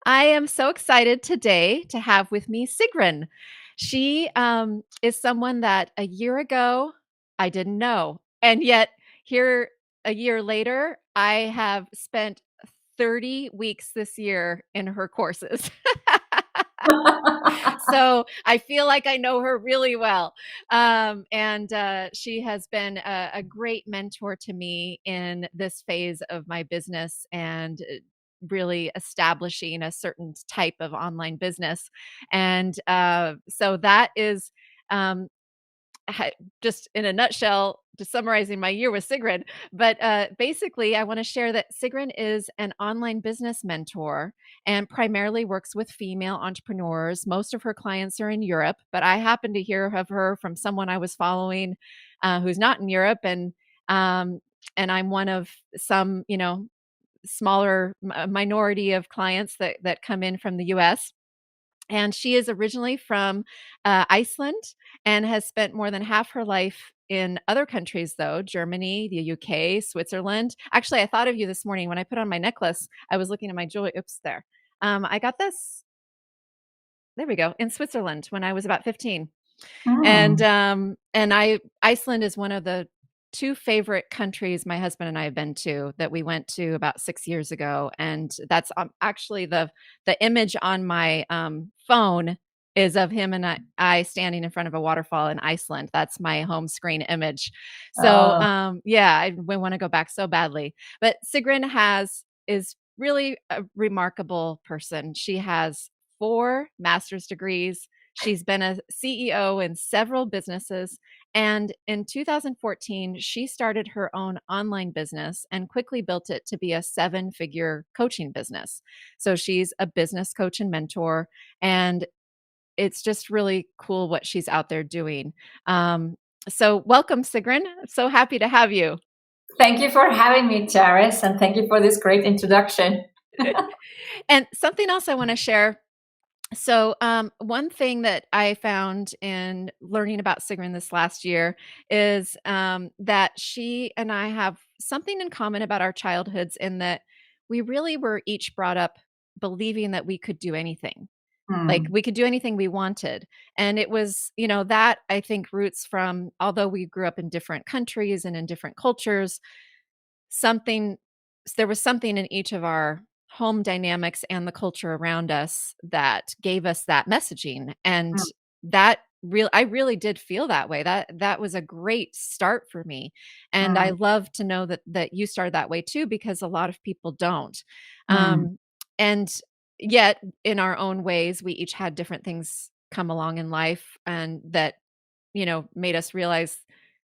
I am so excited today to have with me Sigrun. She is someone that a year ago I didn't know. And yet, here a year later, I have spent 30 weeks this year in her courses. So I feel like I know her really well. And she has been a great mentor to me in this phase of my business and really establishing a certain type of online business. And so that is um, just in a nutshell, just summarizing my year with Sigrun. But basically, I want to share that Sigrun is an online business mentor and primarily works with female entrepreneurs. Most of her clients are in Europe, but I happened to hear of her from someone I was following who's not in Europe, um, and I'm one of some, smaller minority of clients that come in from the U.S. And she is originally from Iceland and has spent more than half her life in other countries, though Germany, the UK, Switzerland. Actually, I thought of you this morning when I put on my necklace. I was looking at my jewelry. Oops, there. I got this. There we go. In Switzerland when I was about 15. And Hmm. Iceland is one of the two favorite countries my husband and I have been to that we went to about 6 years ago, and that's, actually the image on my, phone is of him and I standing in front of a waterfall in Iceland. That's my home screen image. So, Oh, yeah, we wanna go back so badly. But Sigrun has is really a remarkable person. She has 4 master's degrees. She's been a CEO in several businesses, and in 2014, she started her own online business and quickly built it to be a seven-figure coaching business. So she's a business coach and mentor, and it's just really cool what she's out there doing. So welcome, Sigrun. I'm so happy to have you. thank you for having me, Charis, and thank you for this great introduction. And something else I want to share. So, one thing that I found in learning about Sigrun this last year is that she and I have something in common about our childhoods in that we really were each brought up believing that we could do anything. Like Hmm. we could do anything we wanted. And it was, that I think roots from, although we grew up in different countries and in different cultures, something there was something in each of our home dynamics and the culture around us that gave us that messaging, and that I really did feel that way. That was a great start for me, and I Hmm. love to know that you started that way too, because a lot of people don't. Hmm. Um, and yet in our own ways we each had different things come along in life, and that made us realize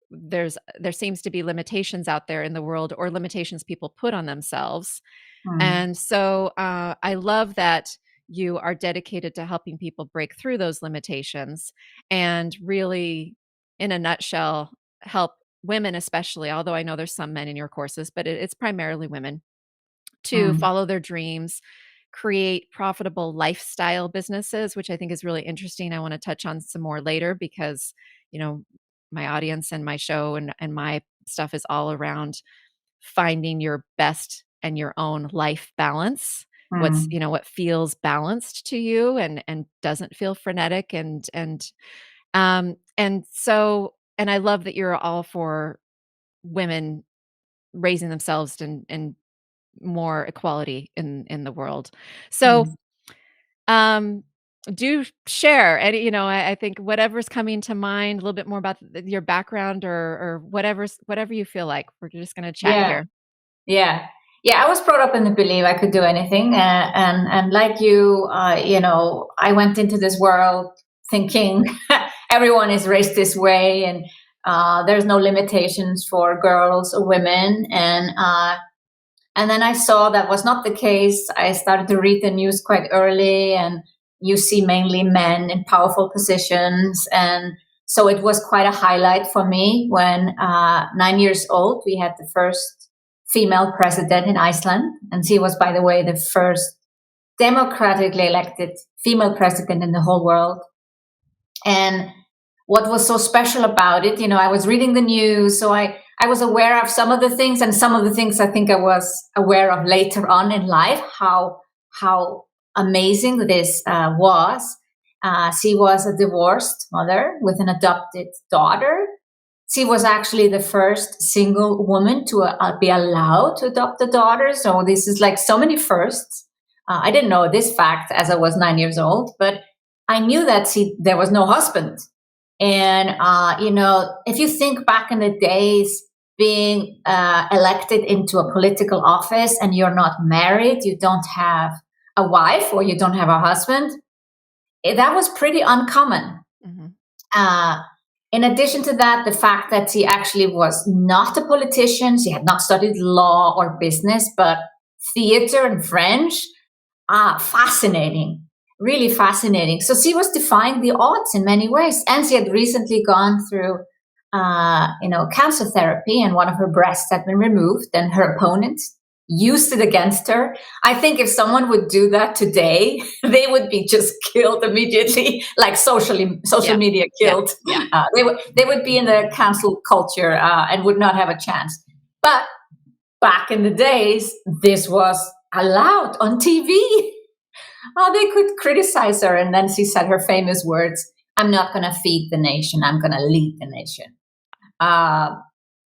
there seems to be limitations out there in the world, or limitations people put on themselves. Hmm. And so I love that you are dedicated to helping people break through those limitations and really, in a nutshell, help women, especially, although I know there's some men in your courses, but it's primarily women, to Hmm. follow their dreams, create profitable lifestyle businesses, which I think is really interesting. I want to touch on some more later because, you know, my audience and my show and my stuff is all around finding your best and your own life balance. Hmm. What feels balanced to you and doesn't feel frenetic, and I love that you're all for women raising themselves and more equality in the world. So, Hmm. um, do share any, I think whatever's coming to mind, a little bit more about your background, or whatever you feel like. We're just gonna chat Yeah, here. yeah, yeah. I was brought up in the belief I could do anything, and like you, I went into this world thinking everyone is raised this way, and there's no limitations for girls or women, and then I saw that was not the case. I started to read the news quite early, and you see mainly men in powerful positions. And so it was quite a highlight for me when 9 years old, we had the first female president in Iceland. And she was, by the way, the first democratically elected female president in the whole world. And what was so special about it, I was reading the news, so I was aware of some of the things, and some of the things I think I was aware of later on in life, how amazing this was. She was a divorced mother with an adopted daughter. She was actually the first single woman to be allowed to adopt a daughter. So this is like so many firsts. I didn't know this fact as I was 9 years old, but I knew that there was no husband. And, if you think back in the days, being elected into a political office and you're not married, you don't have a wife or you don't have a husband, that was pretty uncommon. Mm-hmm. In addition to that, the fact that she actually was not a politician, she had not studied law or business, but theater and French, fascinating, really fascinating. So she was defying the odds in many ways. And she had recently gone through, cancer therapy, and one of her breasts had been removed, and her opponent used it against her. I think if someone would do that today, they would be just killed immediately, like social media killed. Yeah. They would be in the cancel culture and would not have a chance. But back in the days, this was allowed on TV. They could criticize her, and then she said her famous words, "I'm not going to feed the nation, I'm going to lead the nation."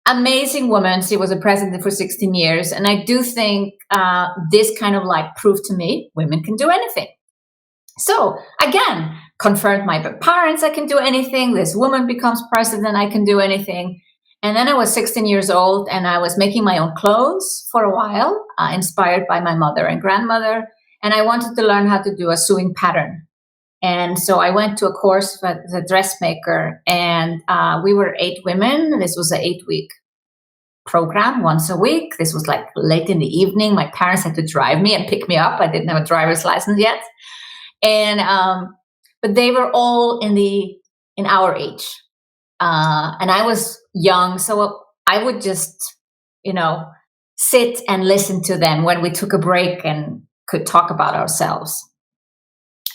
Amazing woman. She was a president for 16 years. And I do think this kind of like proved to me women can do anything. So again, confirmed my parents, I can do anything. This woman becomes president, I can do anything. And then I was 16 years old and I was making my own clothes for a while, inspired by my mother and grandmother. And I wanted to learn how to do a sewing pattern. And so I went to a course with a dressmaker, and we were 8 women. This was an 8-week program, once a week. This was like late in the evening. My parents had to drive me and pick me up. I didn't have a driver's license yet. And but they were all in our age. And I was young, so I would just, sit and listen to them when we took a break and could talk about ourselves.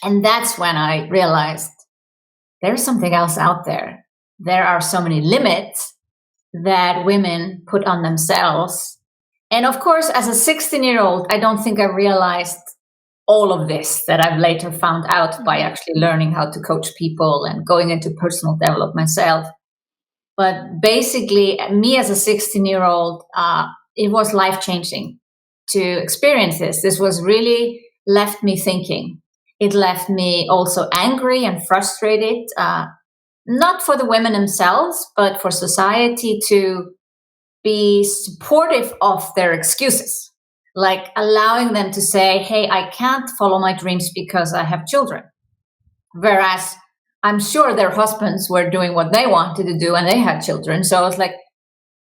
And that's when I realized there's something else out there. There are so many limits that women put on themselves. And of course, as a 16-year-old, I don't think I realized all of this that I've later found out by actually learning how to coach people and going into personal development myself. But basically, me as a 16-year-old, it was life-changing to experience this. This was really left me thinking. It left me also angry and frustrated, not for the women themselves, but for society to be supportive of their excuses, like allowing them to say, hey, I can't follow my dreams because I have children. Whereas I'm sure their husbands were doing what they wanted to do and they had children. So I was like,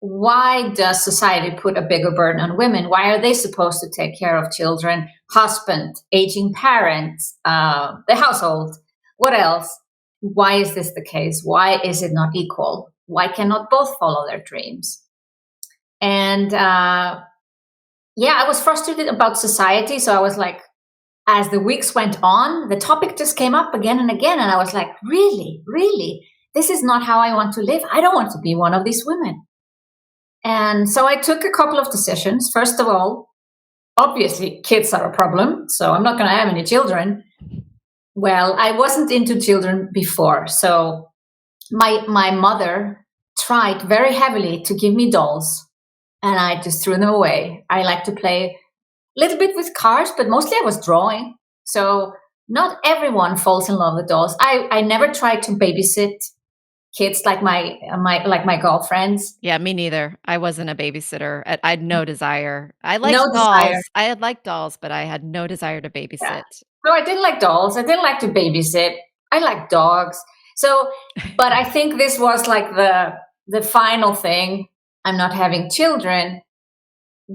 why does society put a bigger burden on women? Why are they supposed to take care of children, husband, aging parents, the household? What else? Why is this the case? Why is it not equal? Why cannot both follow their dreams? And I was frustrated about society. So I was like, as the weeks went on, the topic just came up again and again. And I was like, really? This is not how I want to live. I don't want to be one of these women. And so I took a couple of decisions. First of all, obviously, kids are a problem. So I'm not going to have any children. Well, I wasn't into children before. So my mother tried very heavily to give me dolls. And I just threw them away. I like to play a little bit with cars, but mostly I was drawing. So not everyone falls in love with dolls. I never tried to babysit kids like my girlfriends. Yeah, me neither. I wasn't a babysitter. I had no desire. I liked dolls. I had liked dolls, but I had no desire to babysit. Yeah. No, I didn't like dolls. I didn't like to babysit. I like dogs. So, but I think this was like the final thing. I'm not having children,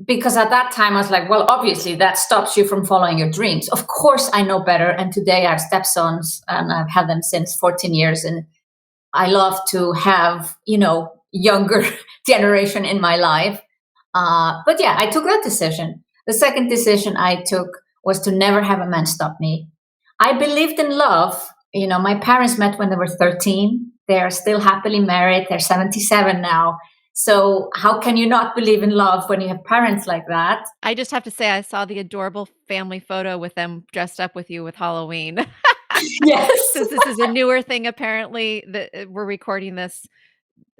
because at that time I was like, well, obviously that stops you from following your dreams. Of course I know better. And today I have stepsons and I've had them since 14 years. And I love to have, younger generation in my life. But yeah, I took that decision. The second decision I took was to never have a man stop me. I believed in love. My parents met when they were 13. They're still happily married. They're 77 now. So how can you not believe in love when you have parents like that? I just have to say I saw the adorable family photo with them dressed up with you with Halloween. Yes. Since this is a newer thing, apparently, that we're recording this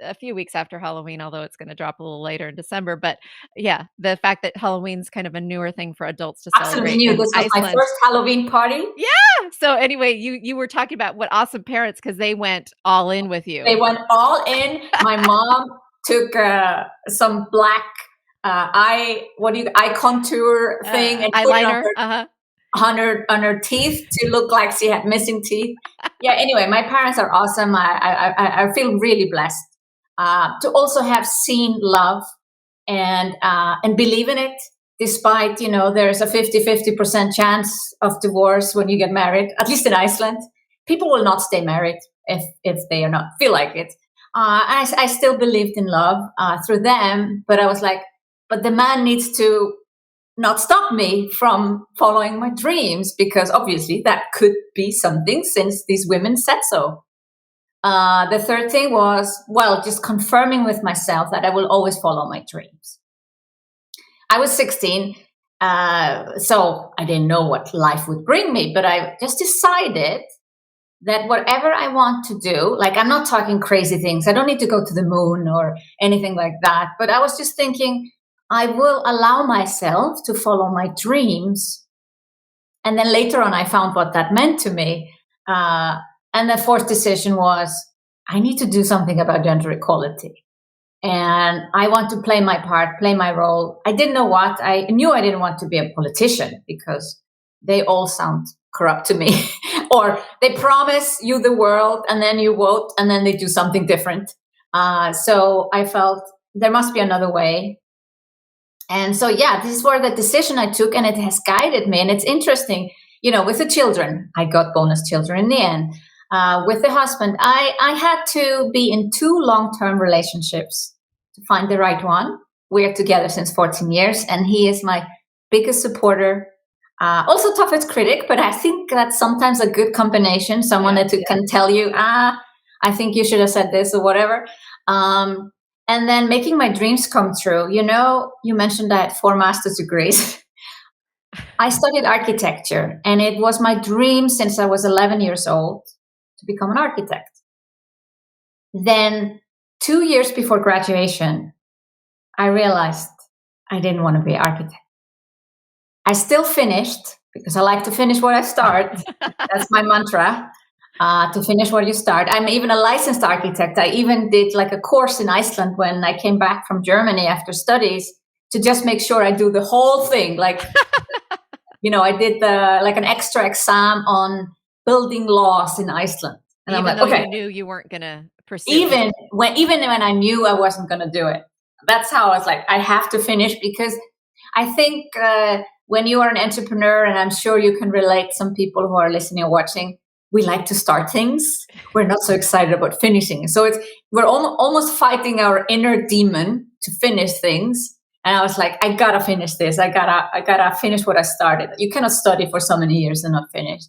a few weeks after Halloween, although it's gonna drop a little later in December, but yeah, the fact that Halloween's kind of a newer thing for adults to Absolutely celebrate new. in This was my Iceland. first Halloween party. Yeah! So anyway, you were talking about what awesome parents because they went all in with They you. went all in. My mom took some black eye contour thing and put it Eyeliner, uh-huh. on her teeth to look like she had missing teeth. Yeah. Anyway, my parents are awesome. I feel really blessed to also have seen love and believe in it. Despite there's a 50% chance of divorce when you get married. At least in Iceland, people will not stay married if they are not feel like it. I still believed in love through them, but I was like, but the man needs to not stop me from following my dreams because obviously that could be something since these women said so. The third thing was, well, just confirming with myself that I will always follow my dreams. I was 16, so I didn't know what life would bring me, but I just decided that whatever I want to do, like I'm not talking crazy things. I don't need to go to the moon or anything like that. But I was just thinking, I will allow myself to follow my dreams. And then later on, I found what that meant to me. And the fourth decision was, I need to do something about gender equality. And I want to play my part, play my role. I didn't know what. I knew I didn't want to be a politician because they all sound corrupt to me. Or they promise you the world and then you vote and then they do something different. So I felt there must be another way. And so, yeah, this is where the decision I took and it has guided me. And it's interesting, with the children, I got bonus children in the end. With the husband, I had to be in 2 long-term relationships to find the right one. We're together since 14 years, and he is my biggest supporter. Also toughest critic, but I think that's sometimes a good combination. Someone that can tell you, I think you should have said this or whatever. And then making my dreams come true. You mentioned I had 4 master's degrees. I studied architecture, and it was my dream since I was 11 years old to become an architect. Then 2 years before graduation, I realized I didn't want to be an architect. I still finished because I like to finish what I start. That's my mantra, to finish what you start. I'm even a licensed architect. I even did like a course in Iceland when I came back from Germany after studies to just make sure I do the whole thing. Like, I did an extra exam on building laws in Iceland. And Even I'm like, though okay. you knew you weren't going to pursue Even when I knew I wasn't going to do it. That's how I was like, I have to finish because I think when you are an entrepreneur, and I'm sure you can relate, some people who are listening or watching, we like to start things. We're not so excited about finishing. So we're almost fighting our inner demon to finish things. And I was like, I gotta finish this. I gotta finish what I started. You cannot study for so many years and not finish.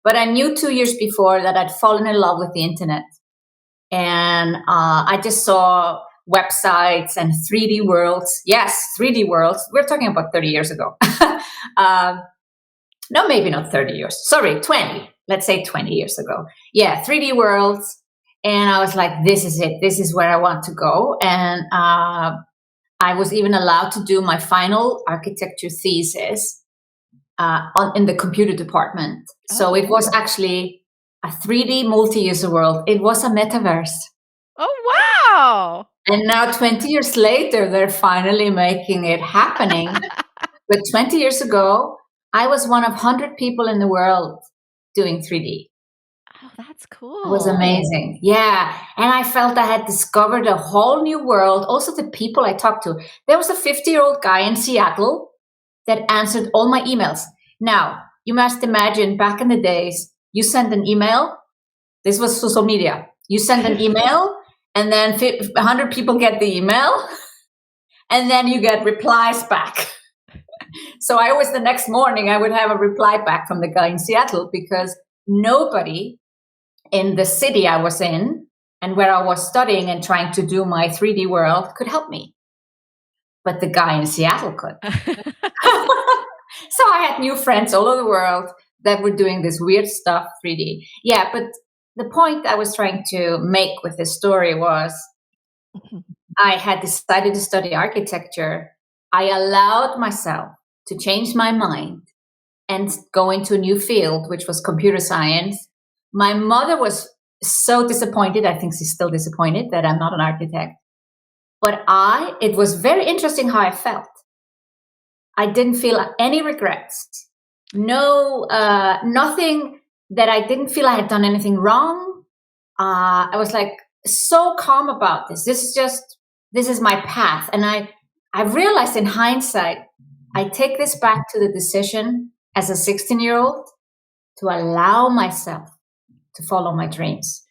But I knew 2 years before that I'd fallen in love with the internet. And I just saw websites and 3D worlds. Yes, 3D worlds. We're talking about 30 years ago. No, maybe not 30 years. Sorry, 20. Let's say 20 years ago. Yeah, 3D worlds. And I was like, this is it. This is where I want to go. And I was even allowed to do my final architecture thesis in the computer department. So it was actually a 3D multi-user world. It was a metaverse. Oh, wow. And now 20 years later, they're finally making it happening. But 20 years ago, I was one of 100 people in the world doing 3D. Oh, that's cool. It was amazing. Yeah. And I felt I had discovered a whole new world. Also, the people I talked to. There was a 50-year-old guy in Seattle that answered all my emails. Now, you must imagine back in the days, you send an email. This was social media. You send an email, and then 100 people get the email, and then you get replies back. So I always, the next morning, I would have a reply back from the guy in Seattle because nobody in the city I was in, and where I was studying and trying to do my 3D world could help me. But the guy in Seattle could. So I had new friends all over the world that were doing this weird stuff, 3D. Yeah, but the point I was trying to make with this story was I had decided to study architecture. I allowed myself to change my mind and go into a new field, which was computer science. My mother was so disappointed. I think she's still disappointed that I'm not an architect. But it was very interesting how I felt. I didn't feel any regrets. No, nothing that I didn't feel I had done anything wrong. I was like so calm about this. This is my path. And I realized in hindsight, I take this back to the decision as a 16-year-old to allow myself to follow my dreams.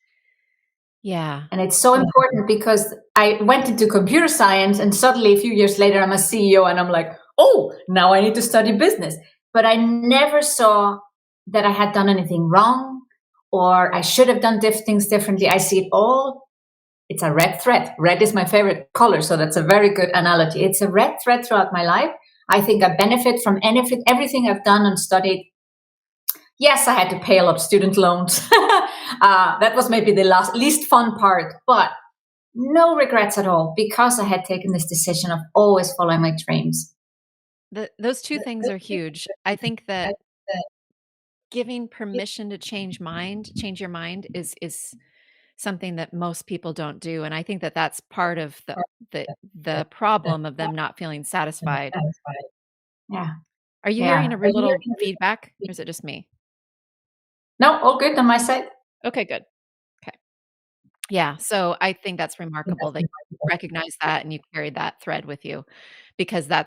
Yeah. And it's so important because I went into computer science and suddenly a few years later, I'm a CEO and I'm like, oh, now I need to study business. But I never saw that I had done anything wrong or I should have done things differently. I see it all. It's a red thread. Red is my favorite color. So that's a very good analogy. It's a red thread throughout my life. I think I benefit from everything I've done and studied. Yes, I had to pay a lot of student loans. That was maybe the least fun part, but no regrets at all because I had taken this decision of always following my dreams. Those two things are huge. I think that giving permission to change your mind is something that most people don't do, and I think that that's part of the problem of them not feeling satisfied. Yeah. Are you hearing a little feedback, or is it just me? No, all good on my side. Okay, good. Okay. Yeah, so I think that's remarkable that you recognize that and you carried that thread with you because I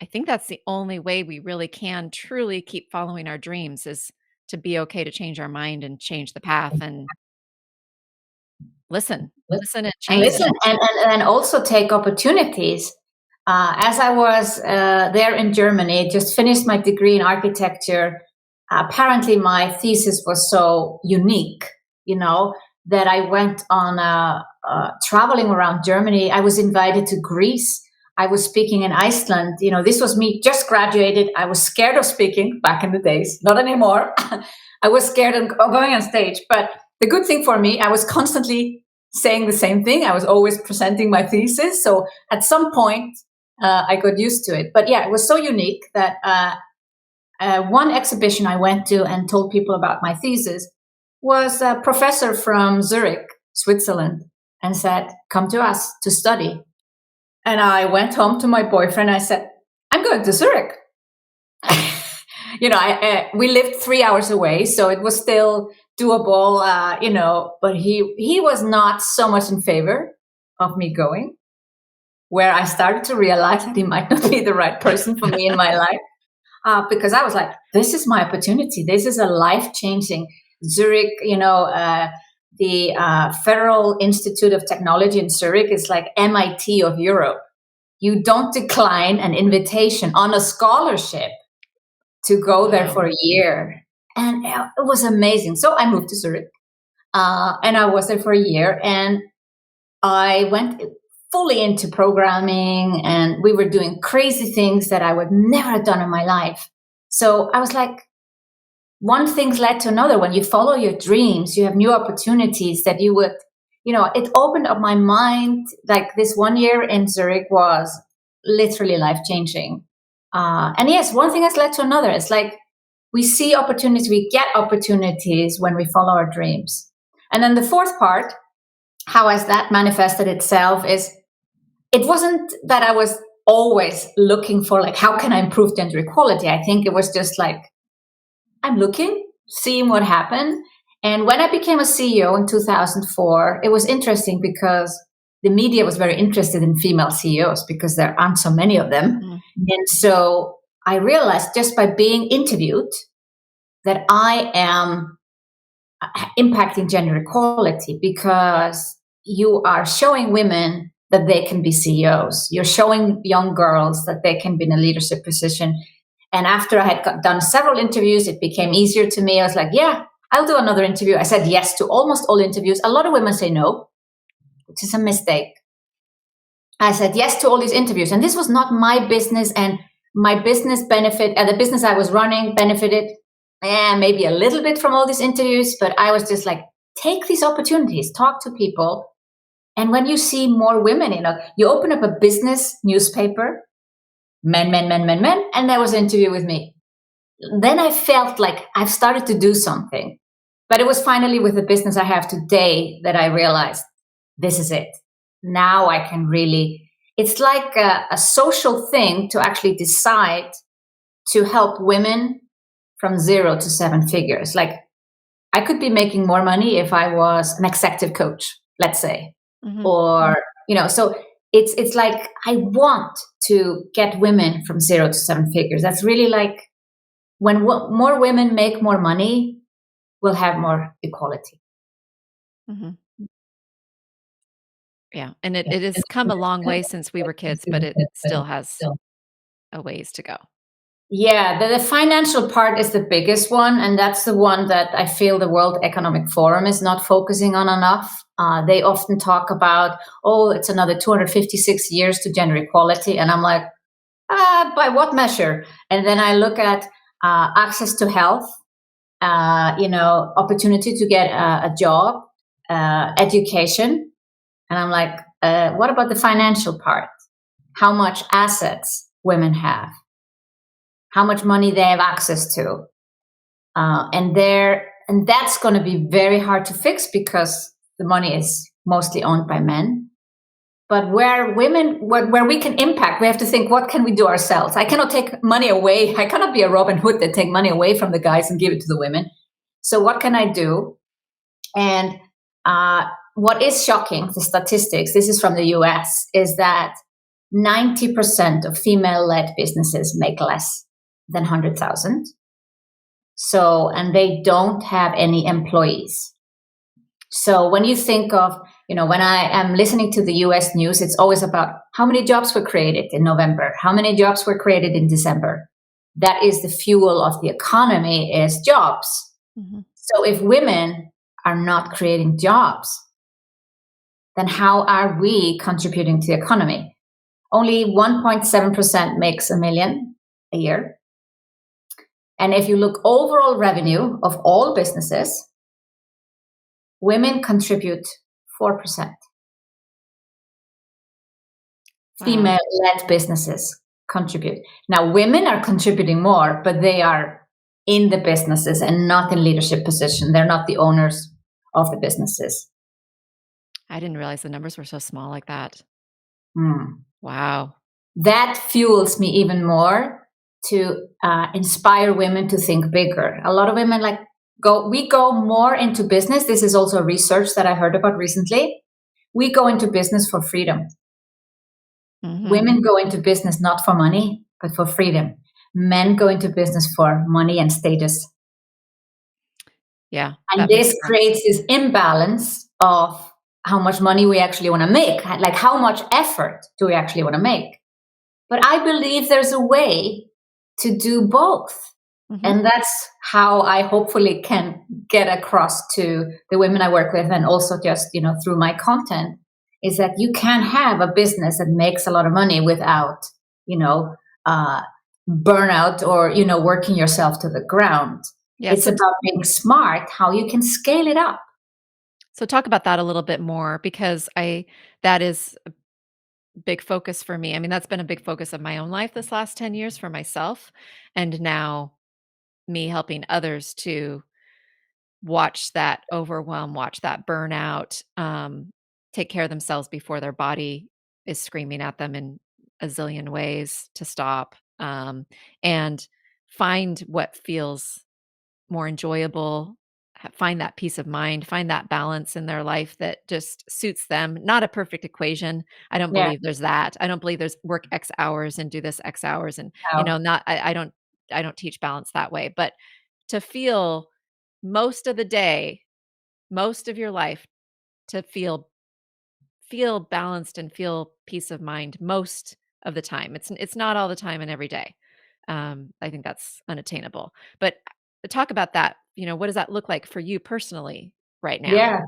think that's the only way we really can truly keep following our dreams is to be okay to change our mind and change the path and listen and change. And also take opportunities. As I was there in Germany, just finished my degree in architecture. Apparently, my thesis was so unique, that I went on traveling around Germany. I was invited to Greece. I was speaking in Iceland. This was me just graduated. I was scared of speaking back in the days, not anymore. I was scared of going on stage. But the good thing for me, I was constantly saying the same thing. I was always presenting my thesis. So at some point, I got used to it. But yeah, it was so unique that one exhibition I went to and told people about my thesis was a professor from Zurich, Switzerland, and said, come to us to study. And I went home to my boyfriend. I said, I'm going to Zurich. We lived 3 hours away, so it was still doable, but he was not so much in favor of me going, where I started to realize that he might not be the right person for me in my life. Because I was like, this is my opportunity. This is a life-changing Zurich, the Federal Institute of Technology in Zurich is like MIT of Europe. You don't decline an invitation on a scholarship to go there for a year. And it was amazing. So I moved to Zurich and I was there for a year and I went fully into programming and we were doing crazy things that I would never have done in my life. So I was like, one thing led to another. When you follow your dreams, you have new opportunities that you would, it opened up my mind. Like this 1 year in Zurich was literally life-changing. And yes, one thing has led to another. It's like we see opportunities, we get opportunities when we follow our dreams. And then the fourth part, how has that manifested itself is it wasn't that I was always looking for like, how can I improve gender equality? I think it was just like, I'm looking, seeing what happened. And when I became a CEO in 2004, it was interesting because the media was very interested in female CEOs because there aren't so many of them. Mm-hmm. And so I realized just by being interviewed that I am impacting gender equality because you are showing women that they can be CEOs. You're showing young girls that they can be in a leadership position. And after I had done several interviews, it became easier to me. I was like, yeah, I'll do another interview. I said yes to almost all interviews. A lot of women say no, which is a mistake. I said yes to all these interviews. And this was not my business, and my business benefit, and the business I was running benefited maybe a little bit from all these interviews. But I was just like, take these opportunities, talk to people. And when you see more women, you open up a business newspaper, men, men, men, men, men, and there was an interview with me. Then I felt like I've started to do something. But it was finally with the business I have today that I realized this is it. Now I can really, it's like a social thing to actually decide to help women from 0 to 7 figures. Like, I could be making more money if I was an executive coach, let's say, or, so it's like, I want to get women from 0 to 7 figures. That's really like, when more women make more money, we'll have more equality. Yeah. And it has come a long way since we were kids, but it still has a ways to go. Yeah, the financial part is the biggest one, and that's the one that I feel the World Economic Forum is not focusing on enough. They often talk about, it's another 256 years to gender equality, and I'm like, by what measure? And then I look at access to health, opportunity to get a job, education, and I'm like, what about the financial part? How much assets women have? How much money they have access to, and that's going to be very hard to fix because the money is mostly owned by men. But where we can impact, we have to think, what can we do ourselves? I cannot take money away. I cannot be a Robin Hood that take money away from the guys and give it to the women. So what can I do? And what is shocking, the statistics, this is from the US, is that 90% of female-led businesses make less than 100,000. So, and they don't have any employees. So when you think of, when I am listening to the US news, it's always about how many jobs were created in November, how many jobs were created in December. That is the fuel of the economy, is jobs. So if women are not creating jobs, then how are we contributing to the economy? Only 1.7% makes $1 million a year. And if you look overall revenue of all businesses, women contribute 4%. Wow. Female-led businesses contribute. Now, women are contributing more, but they are in the businesses and not in leadership position. They're not the owners of the businesses. I didn't realize the numbers were so small like that. Wow. That fuels me even more to inspire women to think bigger. A lot of women we go more into business. This is also research that I heard about recently. We go into business for freedom. Women go into business not for money, but for freedom. Men go into business for money and status. Yeah. And this creates this imbalance of how much money we actually want to make. Like, how much effort do we actually want to make? But I believe there's a way to do both. And that's how I hopefully can get across to the women I work with, and also just, through my content, is that you can have a business that makes a lot of money without, burnout or, working yourself to the ground. Yeah, it's about being smart, how you can scale it up. So talk about that a little bit more, because that is a big focus for me. I mean, that's been a big focus of my own life this last 10 years for myself. And now me helping others to watch that overwhelm, watch that burnout, take care of themselves before their body is screaming at them in a zillion ways to stop, and find what feels more enjoyable, find that peace of mind, find that balance in their life that just suits them. Not a perfect equation. I don't believe there's that. I don't believe there's work X hours and do this X hours. And, I don't teach balance that way, but to feel most of the day, most of your life, to feel balanced and feel peace of mind most of the time. It's not all the time and every day. I think that's unattainable. But talk about that, what does that look like for you personally right now? Yeah.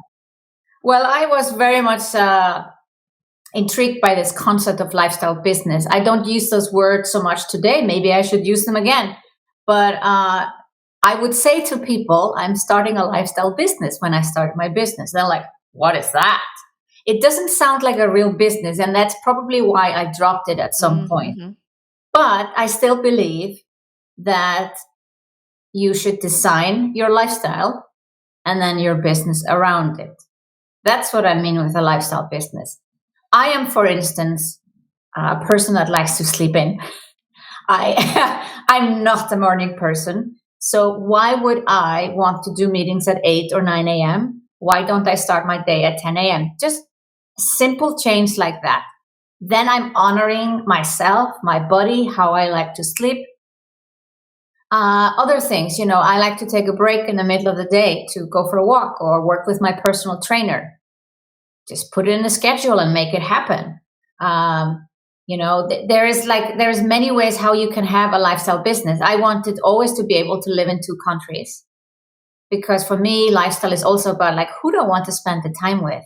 Well, I was very much intrigued by this concept of lifestyle business. I don't use those words so much today. Maybe I should use them again. But I would say to people, I'm starting a lifestyle business when I start my business. They're like, what is that? It doesn't sound like a real business. And that's probably why I dropped it at some point. Mm-hmm. But I still believe that you should design your lifestyle and then your business around it. That's what I mean with a lifestyle business. I am, for instance, a person that likes to sleep in. I'm not a morning person. So why would I want to do meetings at 8 or 9 a.m.? Why don't I start my day at 10 a.m.? Just simple change like that. Then I'm honoring myself, my body, how I like to sleep. Other things, I like to take a break in the middle of the day to go for a walk or work with my personal trainer. Just put it in a schedule and make it happen. There's many ways how you can have a lifestyle business. I wanted always to be able to live in 2 countries, because for me, lifestyle is also about like, who do I want to spend the time with?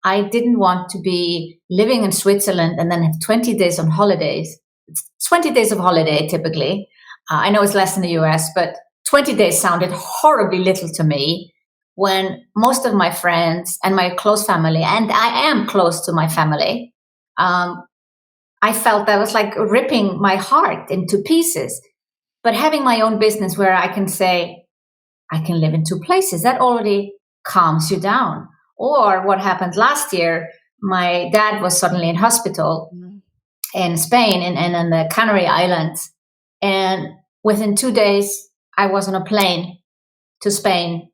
I didn't want to be living in Switzerland and then have 20 days on holidays. It's 20 days of holiday typically. I know it's less in the US, but 20 days sounded horribly little to me, when most of my friends and my close family, and I am close to my family, I felt that was like ripping my heart into pieces. But having my own business where I can say, I can live in 2 places, that already calms you down. Or what happened last year, my dad was suddenly in hospital in Spain and in the Canary Islands. And within 2 days, I was on a plane to Spain.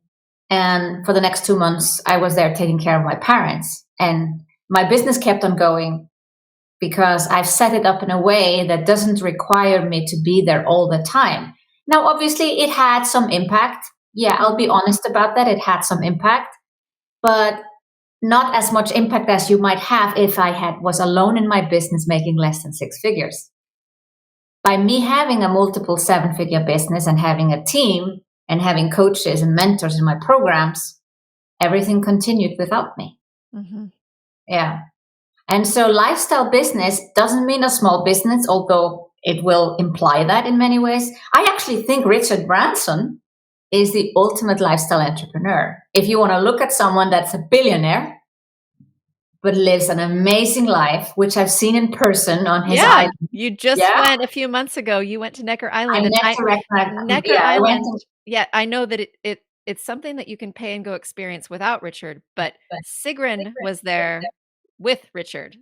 And for the next 2 months, I was there taking care of my parents. And my business kept on going because I've set it up in a way that doesn't require me to be there all the time. Now, obviously, it had some impact. Yeah, I'll be honest about that. It had some impact, but not as much impact as you might have if I was alone in my business making less than 6 figures. By me having a multiple 7-figure business and having a team and having coaches and mentors in my programs, everything continued without me. Mm-hmm. Yeah. And so lifestyle business doesn't mean a small business, although it will imply that in many ways. I actually think Richard Branson is the ultimate lifestyle entrepreneur. If you want to look at someone that's a billionaire, but lives an amazing life, which I've seen in person on his island. You just went a few months ago. You went to Necker Island. Necker Island. I know that it's something that you can pay and go experience without Richard, but Sigrun was there with Richard.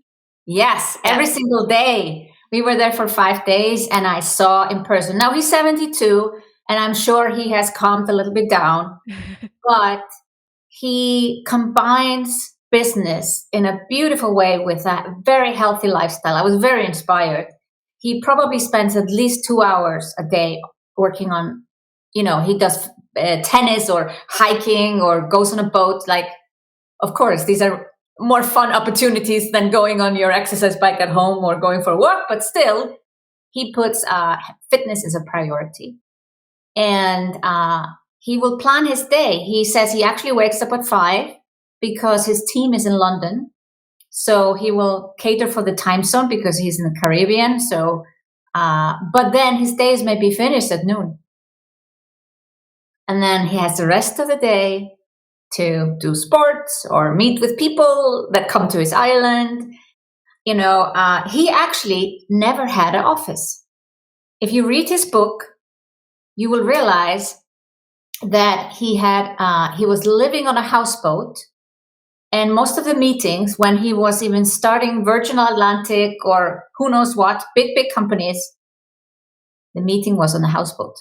Yes, every single day. We were there for 5 days and I saw in person. Now he's 72 and I'm sure he has calmed a little bit down, but he combines business in a beautiful way with a very healthy lifestyle. I was very inspired. He probably spends at least 2 hours a day working on, he does tennis or hiking or goes on a boat. Like, of course, these are more fun opportunities than going on your exercise bike at home or going for a walk, but still he puts fitness as a priority. And he will plan his day. He says he actually wakes up at 5 because his team is in London. So he will cater for the time zone because he's in the Caribbean. So, but then his days may be finished at noon. And then he has the rest of the day to do sports or meet with people that come to his island. He actually never had an office. If you read his book, you will realize that he was living on a houseboat, and most of the meetings, when he was even starting Virgin Atlantic or who knows what, big companies, the meeting was on a houseboat.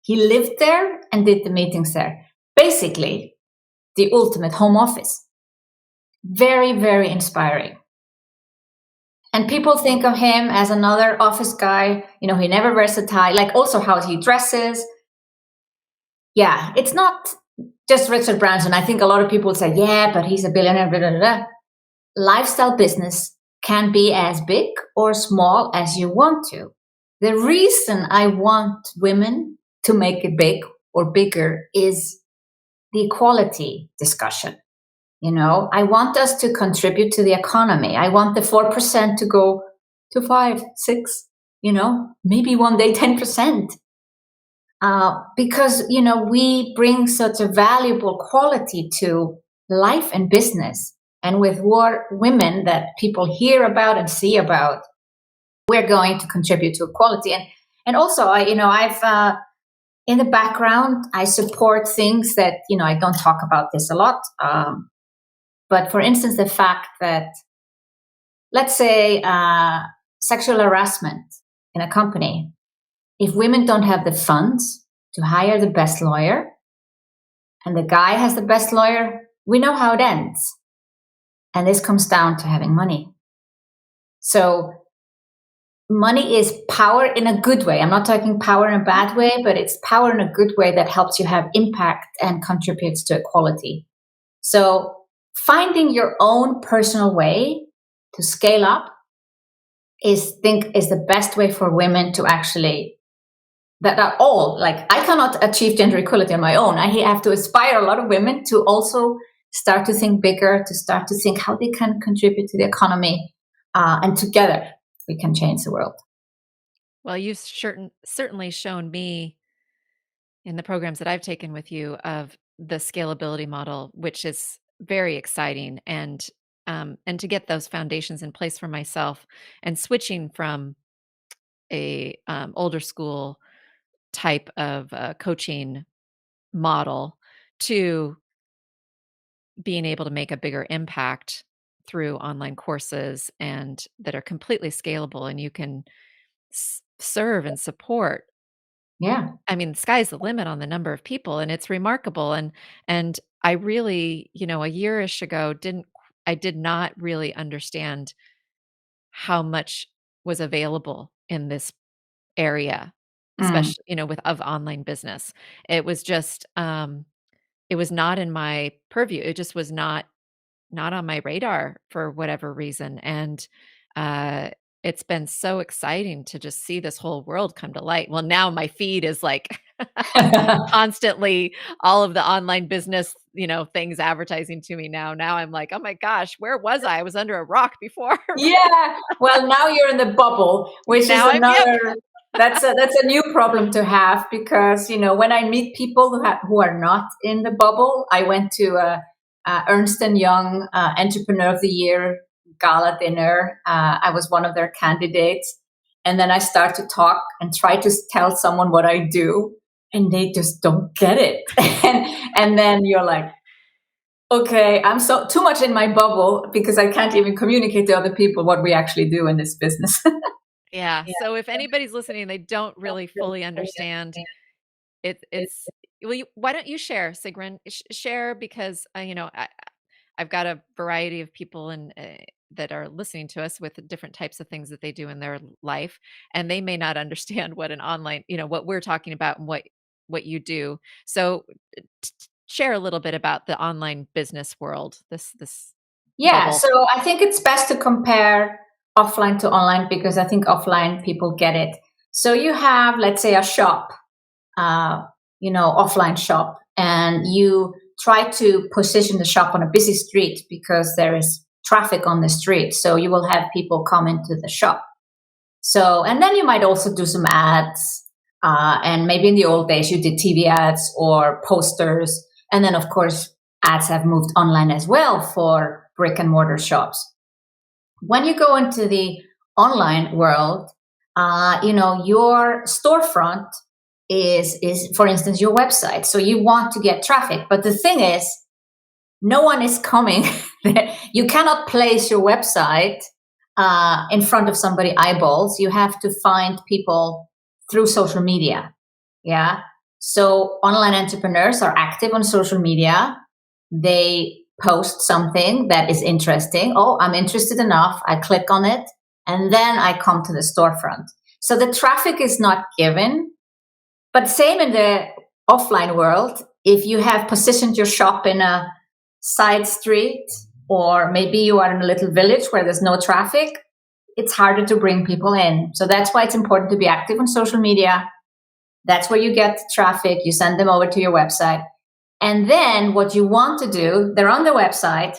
He lived there and did the meetings there. Basically, the ultimate home office. Very, very inspiring. And people think of him as another office guy. He never wears a tie, like also how he dresses. Yeah, it's not just Richard Branson. I think a lot of people say, yeah, but he's a billionaire. Blah, blah, blah. Lifestyle business can be as big or small as you want to. The reason I want women to make it big or bigger is the equality discussion. I want us to contribute to the economy. I want the 4% to go to 5, 6, maybe one day 10%. Because, we bring such a valuable quality to life and business. And with more women that people hear about and see about, we're going to contribute to equality. And also, I've in the background, I support things that, I don't talk about this a lot. But for instance, the fact that, let's say, sexual harassment in a company, if women don't have the funds to hire the best lawyer and the guy has the best lawyer, we know how it ends. And this comes down to having money. So money is power in a good way. I'm not talking power in a bad way, but it's power in a good way that helps you have impact and contributes to equality. So finding your own personal way to scale up is the best way for women to actually, that are all, like, I cannot achieve gender equality on my own. I have to inspire a lot of women to also start to think bigger, to start to think how they can contribute to the economy, and together we can change the world. Well, you've certainly shown me in the programs that I've taken with you of the scalability model, which is very exciting, and to get those foundations in place for myself, and switching from a older school type of coaching model to being able to make a bigger impact through online courses and that are completely scalable, and you can serve and support. Yeah. I mean, the sky's the limit on the number of people, and it's remarkable. And I really, a year-ish ago, I did not really understand how much was available in this area, especially, with of online business. It was just, it was not in my purview. It just was not on my radar for whatever reason. And it's been so exciting to just see this whole world come to light. Well, now my feed is like constantly all of the online business, things advertising to me now. Now I'm like, oh my gosh, where was I? I was under a rock before. Yeah. Well, now you're in the bubble, which Now is I'm, yep. another. That's a new problem to have, because when I meet people who are not in the bubble, I went to a Ernst and Young Entrepreneur of the Year gala dinner. I was one of their candidates, and then I start to talk and try to tell someone what I do, and they just don't get it. and then you're like, okay, I'm so too much in my bubble because I can't even communicate to other people what we actually do in this business. Yeah. So if anybody's listening, they don't really fully understand it's well, why don't you share, Sigrun? Share, because I've got a variety of people and that are listening to us with different types of things that they do in their life, and they may not understand what an online, what we're talking about and what you do. So share a little bit about the online business world. This Yeah, bubble. so I think it's best to compare offline to online, because I think offline people get it. So you have, let's say, a shop, offline shop, and you try to position the shop on a busy street because there is traffic on the street. So you will have people come into the shop. So, and then you might also do some ads. And maybe in the old days you did TV ads or posters. And then, of course, ads have moved online as well for brick and mortar shops. When you go into the online world, your storefront is, for instance, your website. So you want to get traffic. But the thing is, no one is coming. You cannot place your website in front of somebody eyeballs. You have to find people through social media. Yeah. So online entrepreneurs are active on social media. They post something that is interesting. Oh, I'm interested enough. I click on it, and then I come to the storefront. So the traffic is not given. But same in the offline world. If you have positioned your shop in a side street, or maybe you are in a little village where there's no traffic, it's harder to bring people in. So that's why it's important to be active on social media, That's where you get traffic. You send them over to your website. And then what you want to do, they're on the website,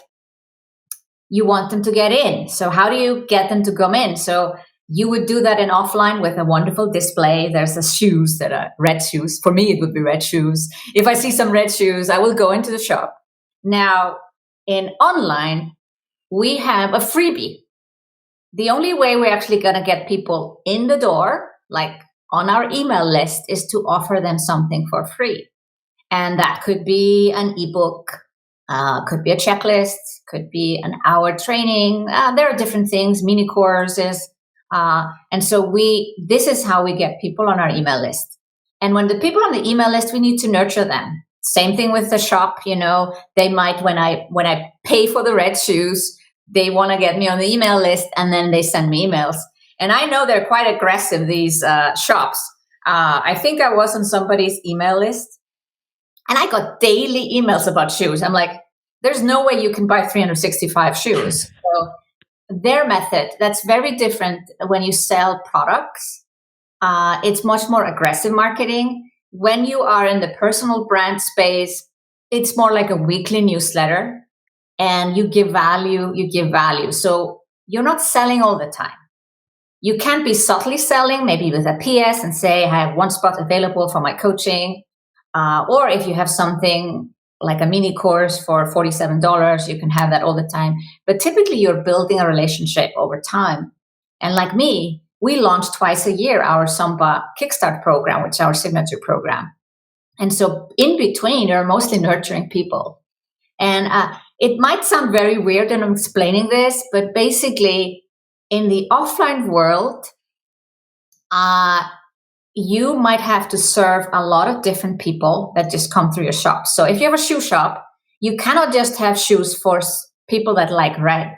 you want them to get in. So how do you get them to come in? So you would do that in offline with a wonderful display. There's the shoes that are red shoes. For me, it would be red shoes. If I see some red shoes, I will go into the shop. Now, in online, we have a freebie. The only way we're actually going to get people in the door, like on our email list, is to offer them something for free. And that could be an ebook, could be a checklist, could be an hour training. There are different things, mini courses. And so this is how we get people on our email list. And when the people on the email list, we need to nurture them. Same thing with the shop. They might, when I pay for the red shoes, they want to get me on the email list, and then they send me emails. And I know they're quite aggressive, these shops. I think I was on somebody's email list, and I got daily emails about shoes. I'm like, there's no way you can buy 365 shoes. So their method, that's very different when you sell products. It's much more aggressive marketing. When you are in the personal brand space, it's more like a weekly newsletter, and you give value. So you're not selling all the time. You can be subtly selling, maybe with a PS and say, I have one spot available for my coaching. Or if you have something like a mini course for $47, you can have that all the time. But typically you're building a relationship over time. And like me, we launch twice a year our Samba Kickstart program, which is our signature program. And so in between, you're mostly nurturing people. And it might sound very weird when I'm explaining this, but basically in the offline world, you might have to serve a lot of different people that just come through your shop. So if you have a shoe shop, you cannot just have shoes for people that like red.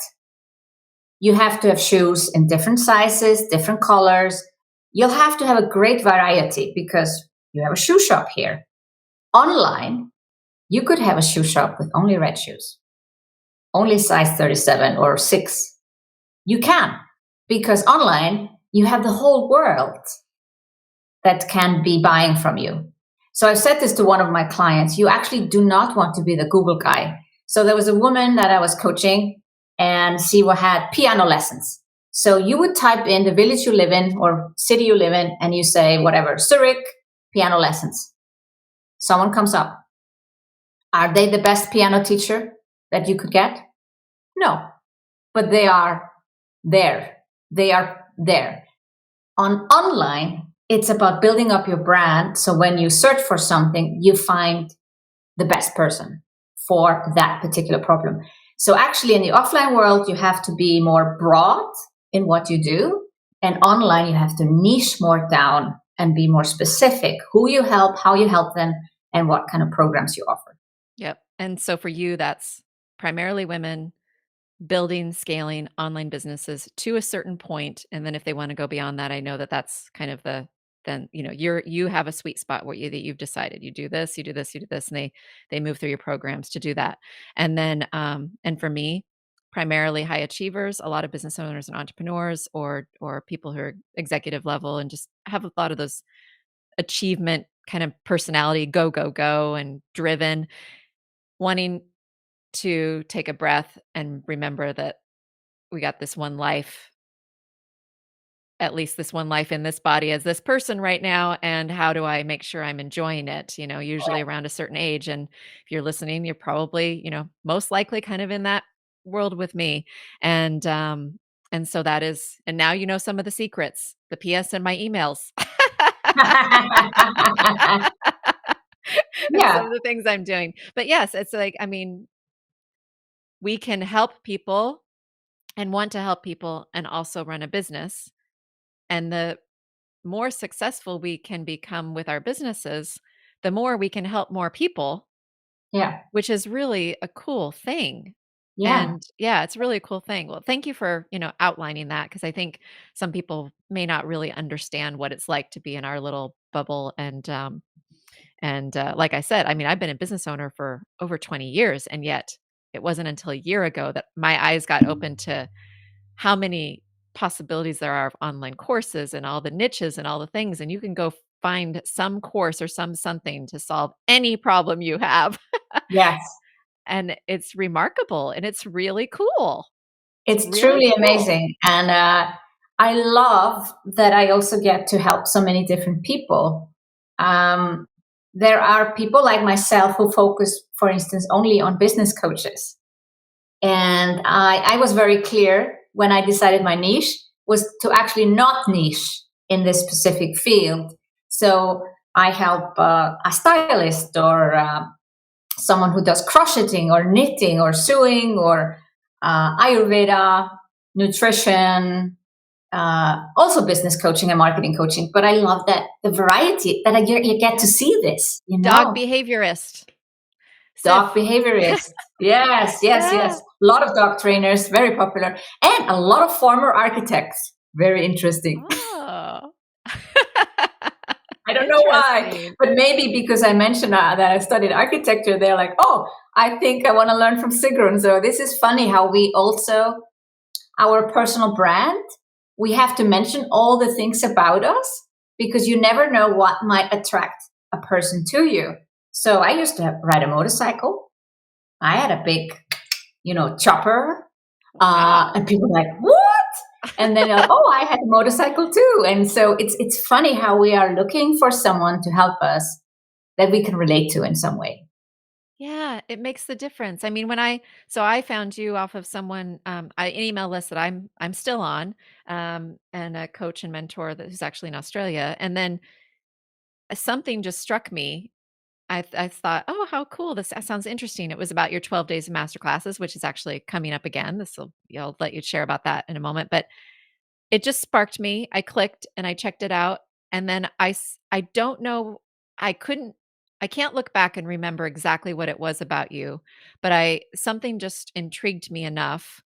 You have to have shoes in different sizes, different colors. You'll have to have a great variety because you have a shoe shop here. Online, you could have a shoe shop with only red shoes, only size 37 or 6. You can, because online, you have the whole world that can be buying from you. So I've said this to one of my clients, you actually do not want to be the Google guy. So there was a woman that I was coaching, and she had piano lessons. So you would type in the village you live in or city you live in, and you say, whatever, Zurich, piano lessons. Someone comes up. Are they the best piano teacher that you could get? No, but they are there. They are there. On online, it's about building up your brand. So when you search for something, you find the best person for that particular problem. So actually in the offline world, you have to be more broad in what you do. And online, you have to niche more down and be more specific, who you help, how you help them, and what kind of programs you offer. Yep. And so for you, that's primarily women building, scaling online businesses to a certain point. And then if they want to go beyond that, I know that that's kind of then you have a sweet spot where that you've decided you do this, you do this, you do this, and they move through your programs to do that. And then and for me, primarily high achievers, a lot of business owners and entrepreneurs, or people who are executive level and just have a lot of those achievement kind of personality, go, go, go, and driven, wanting to take a breath and remember that we got this one life, at least this one life in this body as this person right now. And how do I make sure I'm enjoying it? Usually around a certain age. And if you're listening, you're probably, most likely kind of in that world with me. And so that is, and now you know some of the secrets, the PS in my emails. And some of the things I'm doing. But yes, it's like, we can help people and want to help people and also run a business. And the more successful we can become with our businesses, the more we can help more people. Yeah. Which is really a cool thing. Yeah. And yeah, it's really a cool thing. Well, thank you for, outlining that, because I think some people may not really understand what it's like to be in our little bubble. And like I said, I've been a business owner for over 20 years, and yet it wasn't until a year ago that my eyes got open to how many possibilities there are of online courses and all the niches and all the things. And you can go find some course or something to solve any problem you have. Yes. And it's remarkable and it's really cool. It's It's really truly cool. amazing. And I love that I also get to help so many different people. Um, there are people like myself who focus, for instance, only on business coaches. And I was very clear when I decided my niche was to actually not niche in this specific field. So I help a stylist or someone who does crocheting or knitting or sewing or Ayurveda, nutrition, also business coaching and marketing coaching. But I love that the variety that you get to Yeah. see this, Dog behaviorist. dog Sif. behaviorist. Yes, yes, Yeah. yes. A lot of dog trainers, very popular, and a lot of former architects. Very interesting. Oh. I don't know why, Interesting. but maybe because I mentioned that I studied architecture, they're like, oh, I think I want to learn from Sigrun. So this is funny how we also, our personal brand, we have to mention all the things about us because you never know what might attract a person to you. So I used to ride a motorcycle. I had a big, chopper. Wow. And people were like, what? And then, oh, I had a motorcycle too. And so it's funny how we are looking for someone to help us that we can relate to in some way. Yeah, it makes the difference. I mean, I found you off of someone, an email list that I'm still on, and a coach and mentor who's actually in Australia. And then something just struck me. I thought, oh, how cool! This sounds interesting. It was about your 12 days of master classes, which is actually coming up again. I'll let you share about that in a moment. But it just sparked me. I clicked and I checked it out, and then I don't know, I couldn't I can't look back and remember exactly what it was about you, but I something just intrigued me enough.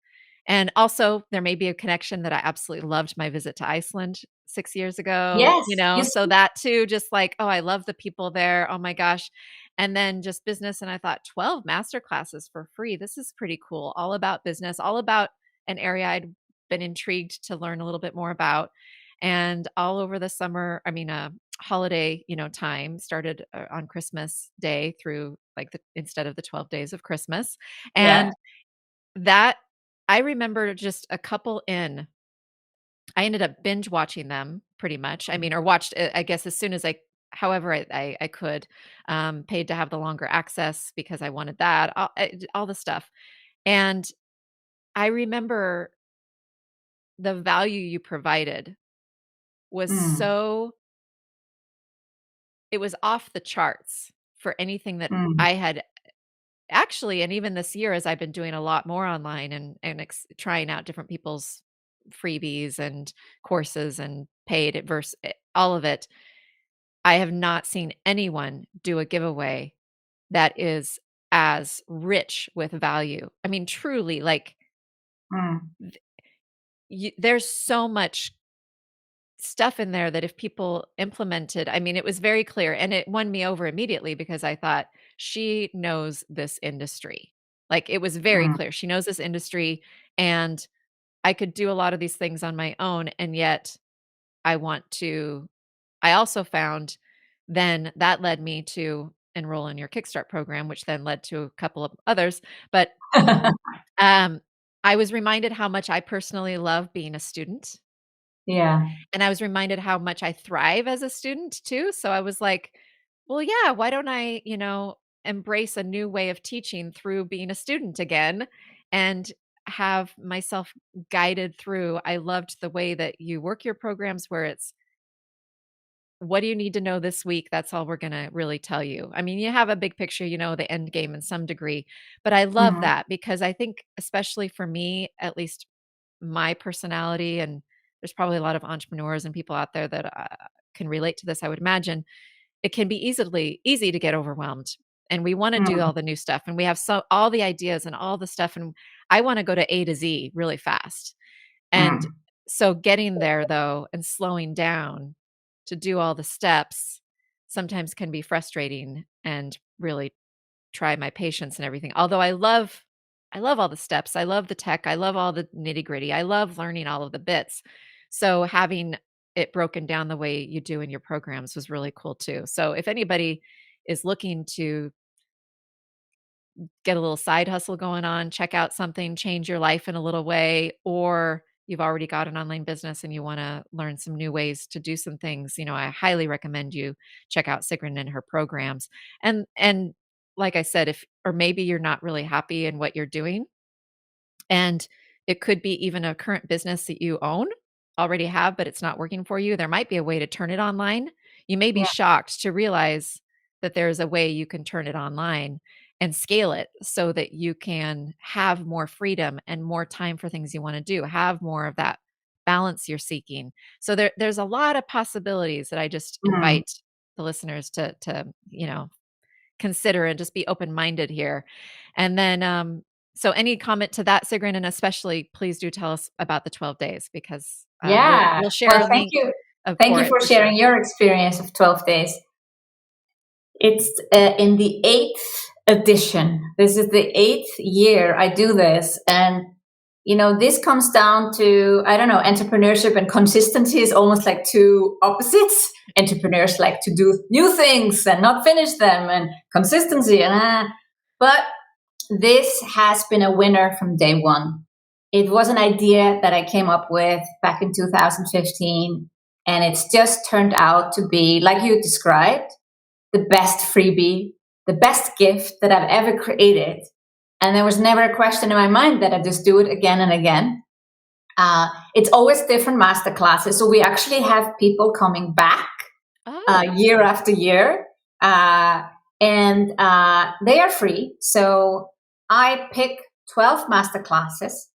And also, there may be a connection that I absolutely loved my visit to Iceland 6 years ago, Yes, you so see? that too, just like, "Oh, I love the people there. Oh my gosh." And then just business, and I thought, 12 master classes for free. This is pretty cool. All about business, all about an area I'd been intrigued to learn a little bit more about. And all over the summer, I mean, holiday, time started on Christmas Day through like instead of the 12 days of Christmas. Yeah. And that I remember just a couple in, I ended up binge watching them pretty much. I mean, or watched, I guess, as soon as however I could, paid to have the longer access because I wanted that, all the stuff. And I remember the value you provided was Mm, it was off the charts for anything that mm, I had actually, and even this year as I've been doing a lot more online and trying out different people's freebies and courses and paid versus all of it, I have not seen anyone do a giveaway that is as rich with value. I mean, truly, like mm, there's so much stuff in there that if people implemented, I mean, it was very clear and it won me over immediately because I thought she knows this industry. Like it was very mm. clear. She knows this industry and I could do a lot of these things on my own. And yet I also found then that led me to enroll in your Kickstart program, which then led to a couple of others. But um, I was reminded how much I personally love being a student. Yeah. And I was reminded how much I thrive as a student too. So I was like, well, yeah, why don't I, embrace a new way of teaching through being a student again and have myself guided through. I loved the way that you work your programs where it's what do you need to know this week? That's all we're going to really tell you. I mean, you have a big picture, the end game in some degree, but I love Mhm, that because I think, especially for me, at least my personality, and there's probably a lot of entrepreneurs and people out there that can relate to this, I would imagine, it can be easy to get overwhelmed. And we want to do mm, all the new stuff and we have all the ideas and all the stuff. And I want to go to A to Z really fast. And mm, so getting there though and slowing down to do all the steps sometimes can be frustrating and really try my patience and everything. Although I love all the steps. I love the tech. I love all the nitty-gritty. I love learning all of the bits. So having it broken down the way you do in your programs was really cool too. So if anybody is looking to get a little side hustle going on, check out something, change your life in a little way, or you've already got an online business and you want to learn some new ways to do some things, I highly recommend you check out Sigrun and her programs. And like I said, if or maybe you're not really happy in what you're doing, and it could be even a current business that you already have, but it's not working for you. There might be a way to turn it online. You may be Yeah. shocked to realize that there's a way you can turn it online and scale it so that you can have more freedom and more time for things you want to do, have more of that balance you're seeking. So there's a lot of possibilities that I just Mm. invite the listeners to consider and just be open-minded here. And then, so any comment to that, Sigrun, and especially please do tell us about the 12 days because we'll Yeah. we'll share a Well, thank link you. Thank for you it for for sure. sharing your experience of 12 days. It's in the 8th edition. This is the 8th year I do this. And, this comes down to, I don't know, entrepreneurship and consistency is almost like two opposites. Entrepreneurs like to do new things and not finish them, and consistency. But this has been a winner from day one. It was an idea that I came up with back in 2015, and it's just turned out to be, like you described, the best freebie, the best gift that I've ever created. And there was never a question in my mind that I just do it again and again. It's always different master classes. So we actually have people coming back Oh, year after year. And they are free. So I pick 12 master classes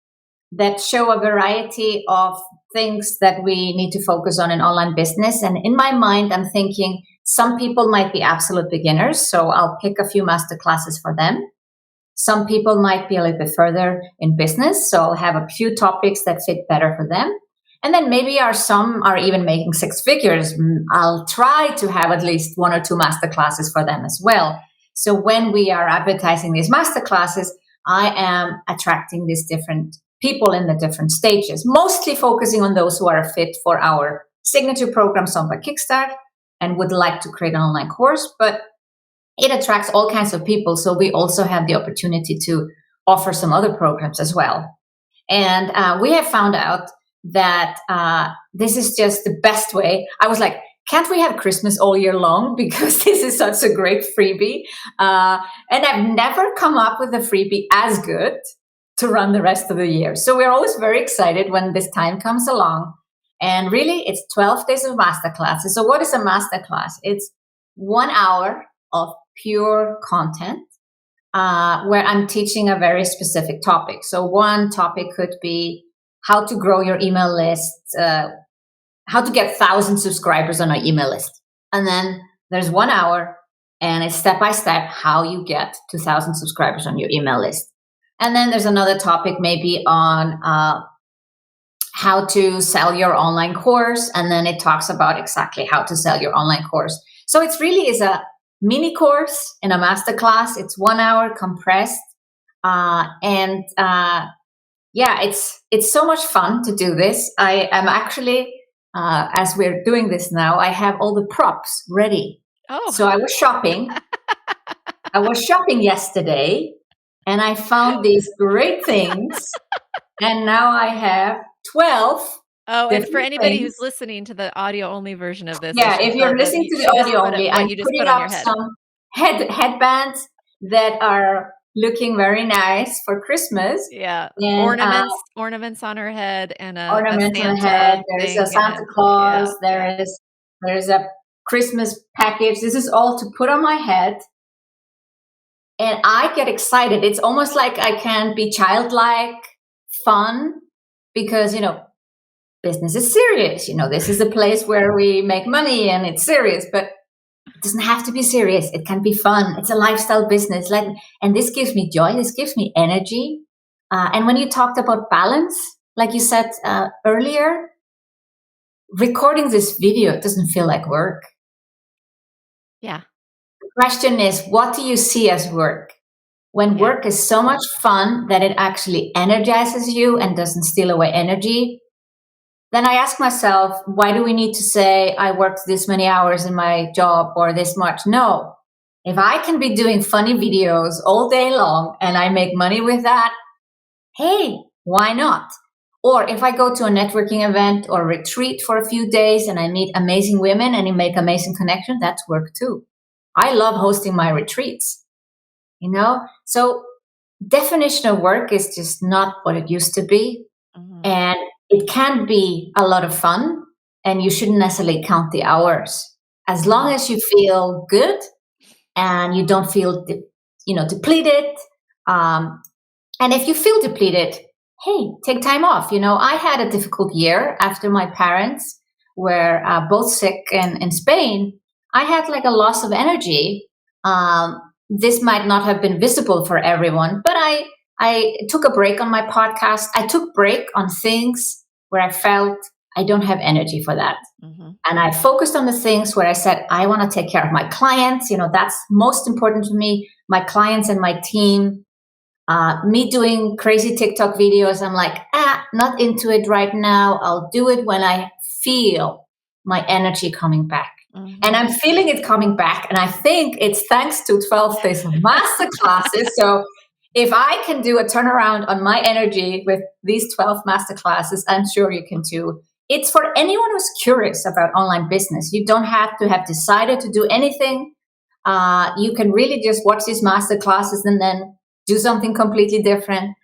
that show a variety of things that we need to focus on in online business. And in my mind, I'm thinking some people might be absolute beginners, so I'll pick a few master classes for them. Some people might be a little bit further in business, so I'll have a few topics that fit better for them. And then maybe some are even making 6 figures. I'll try to have at least 1 or 2 master classes for them as well. So when we are advertising these master classes, I am attracting these different people in the different stages, mostly focusing on those who are fit for our signature program, Some by Kickstart, and would like to create an online course. But it attracts all kinds of people. So we also have the opportunity to offer some other programs as well. And we have found out that this is just the best way. I was like, can't we have Christmas all year long? Because this is such a great freebie. And I've never come up with a freebie as good to run the rest of the year. So we're always very excited when this time comes along. And really, it's 12 days of masterclasses. So what is a masterclass? It's 1 hour of pure content where I'm teaching a very specific topic. So one topic could be how to grow your email list, how to get 1,000 subscribers on our email list. And then there's 1 hour and it's step by step how you get 2,000 subscribers on your email list. And then there's another topic maybe on how to sell your online course. And then it talks about exactly how to sell your online course. So it really is a mini course in a masterclass. It's 1 hour compressed. Yeah, it's so much fun to do this. I am actually, as we're doing this now, I have all the props ready. oh, So I was shopping. I was shopping yesterday and I found these great things. And now I have 12 oh, and for different anybody who's things. listening to the audio only version of this, I Yeah, should if tell you're that listening to the she just audio put only, what I'm you just putting put on up your head. some headbands that are looking very nice for Christmas. Yeah, And ornaments on her head, and a ornaments on the head. Santa There's a thing, and Santa Claus. yeah. There's a Christmas package. This is all to put on my head. And I get excited. It's almost like I can be childlike, fun, because, business is serious. This is a place where we make money and it's serious, but it doesn't have to be serious. It can be fun. It's a lifestyle business. And this gives me joy. This gives me energy. And when you talked about balance, like you said earlier, recording this video, it doesn't feel like work. Yeah. The question is, what do you see as work? When work is so much fun that it actually energizes you and doesn't steal away energy, then I ask myself, why do we need to say I worked this many hours in my job or this much? No. If I can be doing funny videos all day long and I make money with that, hey, why not? Or if I go to a networking event or retreat for a few days and I meet amazing women and you make amazing connections, that's work too. I love hosting my retreats, you know? So definition of work is just not what it used to be. Mhm. And it can be a lot of fun and you shouldn't necessarily count the hours. As long Mhm. as you feel good and you don't feel depleted, um, and if you feel depleted, hey, take time off. I had a difficult year after my parents were both sick in Spain. I had like a loss of energy. This might not have been visible for everyone, but I took a break on my podcast. I took break on things where I felt I don't have energy for that. Mhm. And I focused on the things where I said, I want to take care of my clients. That's most important to me, my clients and my team. Me doing crazy TikTok videos, I'm like, not into it right now. I'll do it when I feel my energy coming back. And Mhm. I'm feeling it coming back. And I think it's thanks to 12 days of master classes. So if I can do a turnaround on my energy with these 12 master classes, I'm sure you can too. It's for anyone who's curious about online business. You don't have to have decided to do anything. You can really just watch these master classes and then do something completely different.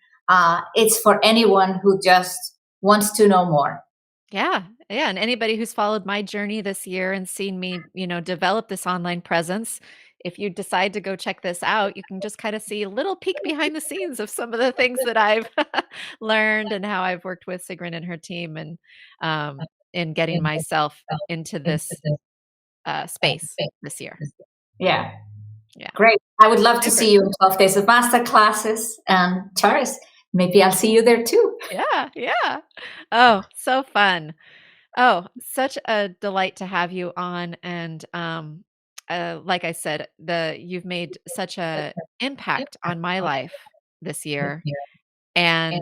It's for anyone who just wants to know more. Yeah, yeah, and anybody who's followed my journey this year and seen me, develop this online presence, if you decide to go check this out, you can just kinda see a little peek behind the scenes of some of the things that I've learned and how I've worked with Sigrun and her team and, in getting myself into this, space this year. Yeah, Yeah, great. I would love to super. see you in 12 days of master classes. And Charis, maybe I'll see you there too. Yeah, yeah. Oh, so fun. Oh, such a delight to have you on, and, like I said, the you've made such a impact on my life this year, and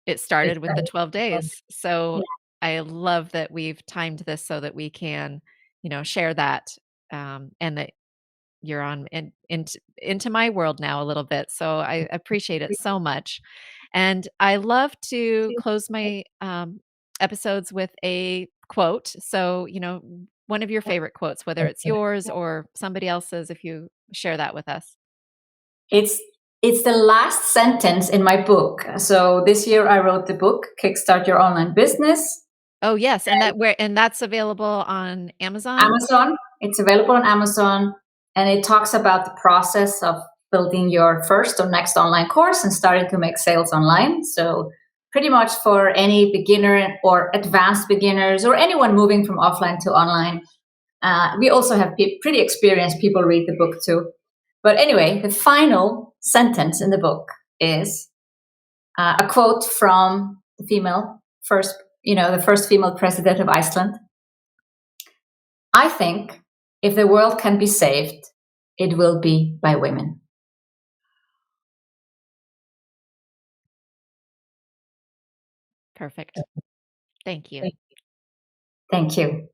it started with the 12 days. So, I love that we've timed this so that we can, share that, and that you're on into my world now a little bit, so I appreciate it so much. And I love to close my, episodes with a quote. So, one of your favorite quotes, whether it's yours or somebody else's, if you share that with us. It's it's the last sentence in my book. So this year I wrote the book, Kickstart Your Online Business. Oh, yes, and that's available on Amazon? Amazon. It's available on Amazon, and it talks about the process of building your first or next online course and starting to make sales online. So, pretty much for any beginner or advanced beginners or anyone moving from offline to online. We also have pretty experienced people read the book too. But anyway, the final sentence in the book is a quote from the the first female president of Iceland. I think if the world can be saved, it will be by women. Perfect. Thank you. Thank you.